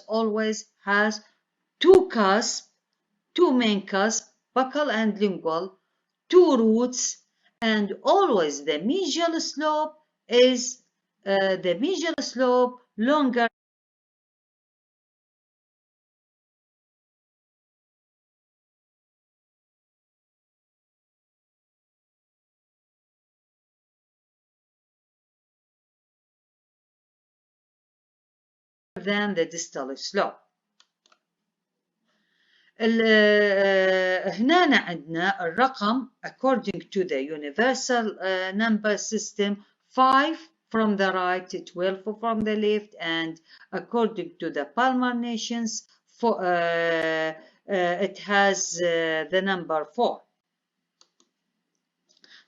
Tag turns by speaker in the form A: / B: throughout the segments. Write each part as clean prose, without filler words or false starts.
A: always has two cusps, two main cusps, buccal and lingual, two roots, and always the mesial slope is longer than the distal slope. هنا عندنا الرقم according to the universal number system 5 from the right, 12 from the left, and according to the Palmar nations it has the number 4.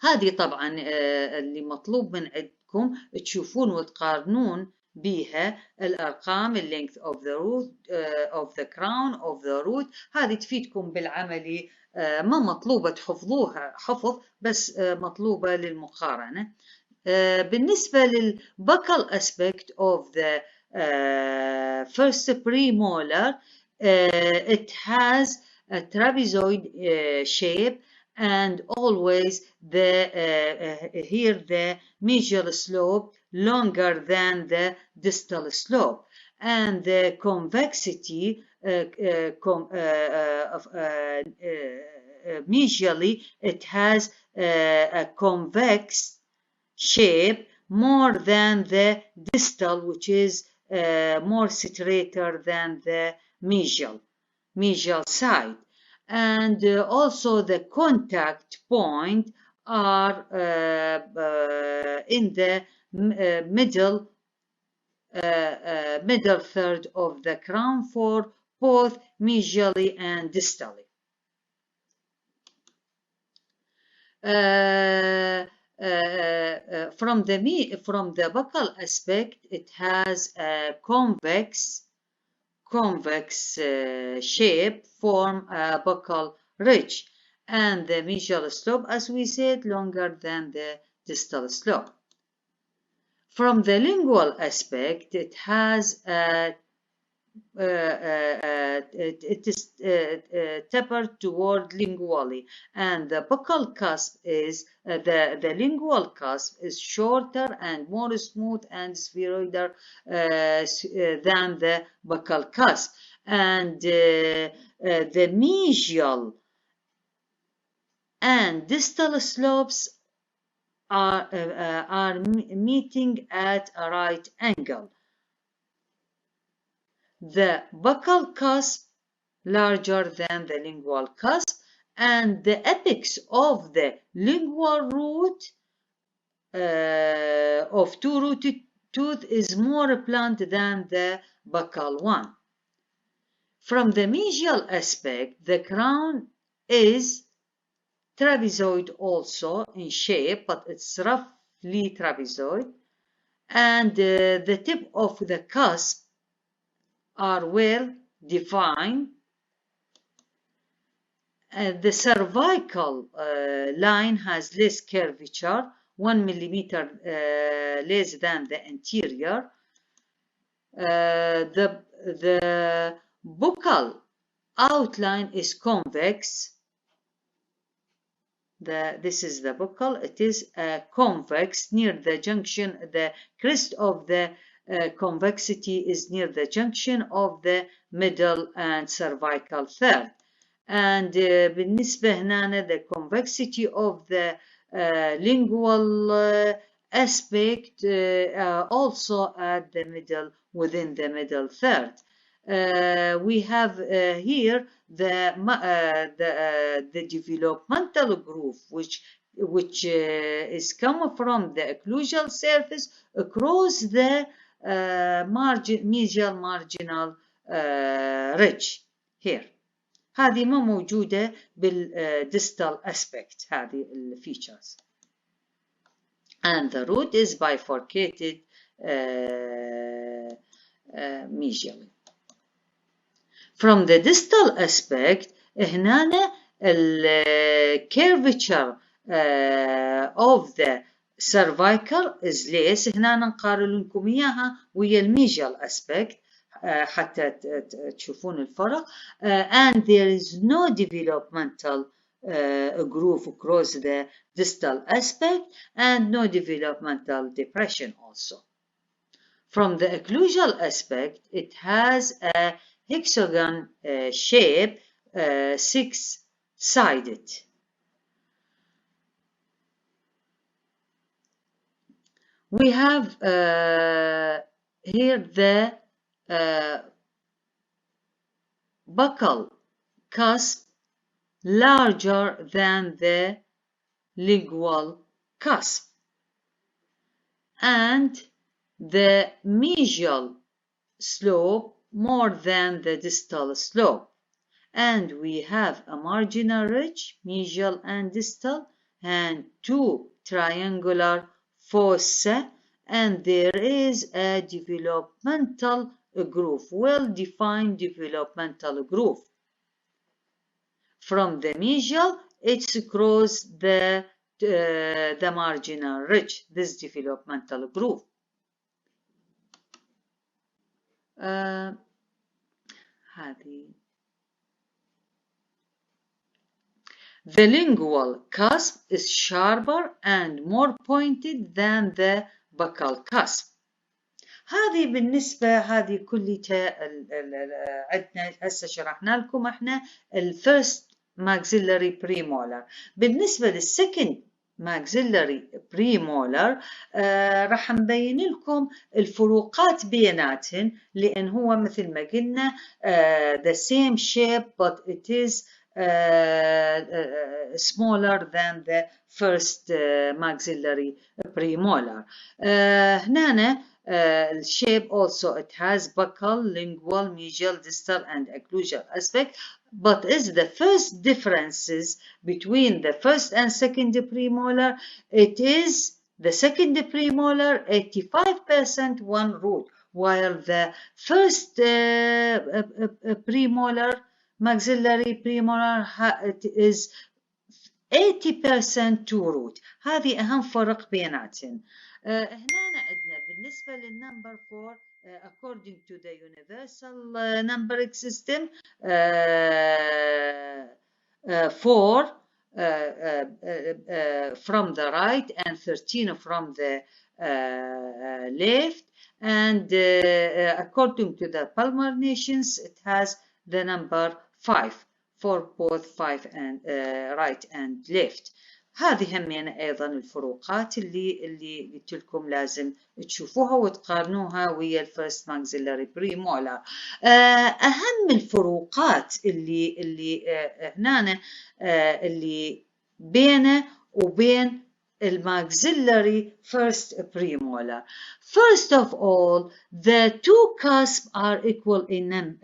A: هذه طبعا اللي مطلوب من عندكم تشوفون وتقارنون بها الأرقام length of the root of the crown of the root. هذه تفيدكم بالعملي، ما مطلوبة تحفظوها حفظ، بس مطلوبة للمقارنة. بالنسبة للbuccal aspect of the first premolar, it has a trapezoid shape, and always here the mesial slope longer than the distal slope, and the convexity mesially it has a convex shape more than the distal, which is more straighter than the mesial side. And also the contact point are in the middle third of the crown for both mesially and distally. From the buccal aspect, it has a convex shape, form a buccal ridge, and the mesial slope, as we said, longer than the distal slope. From the lingual aspect, it has it is tapered toward lingually, and the buccal cusp is the lingual cusp is shorter and more smooth and spheroidal than the buccal cusp, and the mesial and distal slopes are meeting at a right angle. The buccal cusp larger than the lingual cusp, and the apex of the lingual root of two-rooted tooth is more blunt than the buccal one. From the mesial aspect, the crown is trapezoid also in shape, but it's roughly trapezoid, and the tip of the cusp are well defined. The cervical line has less curvature, 1 millimeter less than the anterior. The buccal outline is convex. This is the buccal. It is convex near the junction. The crest of the convexity is near the junction of the middle and cervical third. And بالنسبة هنا the convexity of the lingual aspect also at the middle, within the middle third. We have here the developmental groove, which is come from the occlusal surface across the mesial marginal ridge here. هذه ما موجودة بالدistal aspect، هذه الفيتشرز. And the root is bifurcated mesially. From the distal aspect هنا curvature of the cervical is less. هنا نقارن لكم إياها ويا الميجال aspect. حتى تشوفون الفرق. And there is no developmental groove across the distal aspect and no developmental depression also. From the occlusal aspect, it has a hexagon shape, six-sided. We have here the buccal cusp larger than the lingual cusp, and the mesial slope more than the distal slope. And we have a marginal ridge, mesial and distal, and two triangular fossa, and there is a developmental groove, well-defined developmental groove. From the mesial, it's across the marginal ridge, this developmental groove. The lingual cusp is sharper and more pointed than the buccal cusp. هذه بالنسبة هذه كلها عندنا هسه شرحنا لكم احنا الفيرست maxillary premolar. بالنسبة للسكند maxillary premolar راح نبين لكم الفروقات بيناتهن، لأن هو مثل ما قلنا the same shape but it is smaller than the first maxillary premolar. هنا shape also it has buccal, lingual, mesial, distal and occlusal aspect, but is the first differences between the first and second premolar, it is the second premolar 85% one root, while the first premolar maxillary premolar it is 80% two root. هذه أهم فرق بيناتهم. هنا عندنا بالنسبة للنمبر 4 according to the universal numbering system 4 from the right and 13 from the left, and according to the Palmer nations it has the number 5 for both 5 and right and left. هذه همين أيضا الفروقات اللي قلت لكم لازم تشوفوها وتقارنوها ويا الفيرست maxillary premolar. أهم الفروقات اللي هنا اللي بينه وبين الماxillary first premolar. First of all, the two cusps are equal in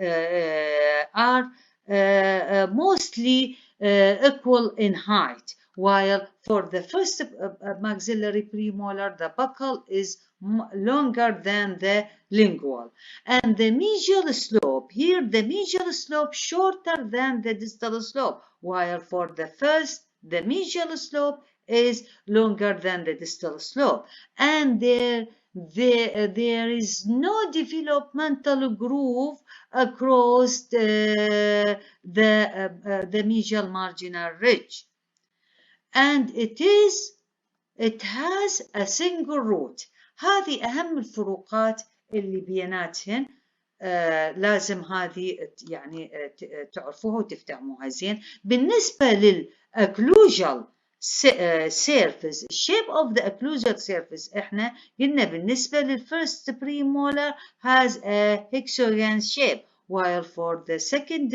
A: mostly equal in height, while for the first maxillary premolar, the buccal is longer than the lingual. And the mesial slope, here the mesial slope shorter than the distal slope, while for the first, the mesial slope is longer than the distal slope. And there is no developmental groove across the mesial marginal ridge, and it has a single root. هذه أهم الفروقات اللي بيناتهن، لازم هذه يعني تعرفوها وتفتهموها زين. بالنسبة للأكلوجال surface, shape of the occlusal surface احنا قلنا بالنسبة للفirst premolar has a hexagon shape, while for the second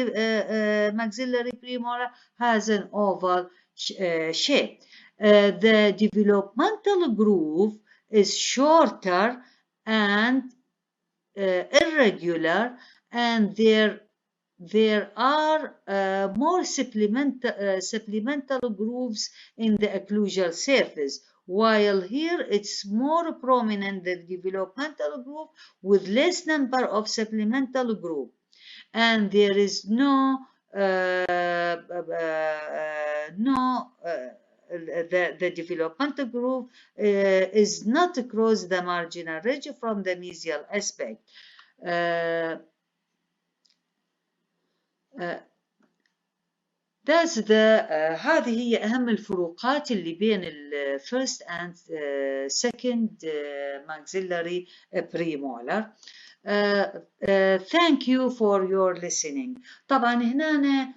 A: maxillary premolar has an oval shape. The developmental groove is shorter and irregular, and there are more supplemental grooves in the occlusal surface, while here it's more prominent, the developmental groove, with less number of supplemental groove. And there is the developmental groove is not across the marginal ridge from the mesial aspect. هذه هي أهم الفروقات اللي بين ال first and second maxillary premolar. Thank you for your listening. طبعا هنا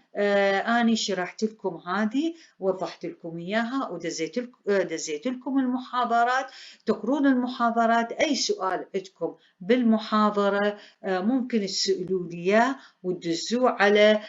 A: أنا شرحت لكم هذه، وضحت لكم إياها، ودزيت لكم المحاضرات. تقرون المحاضرات، أي سؤال عندكم بالمحاضرة ممكن تسألوا لي إياه وتدزوه على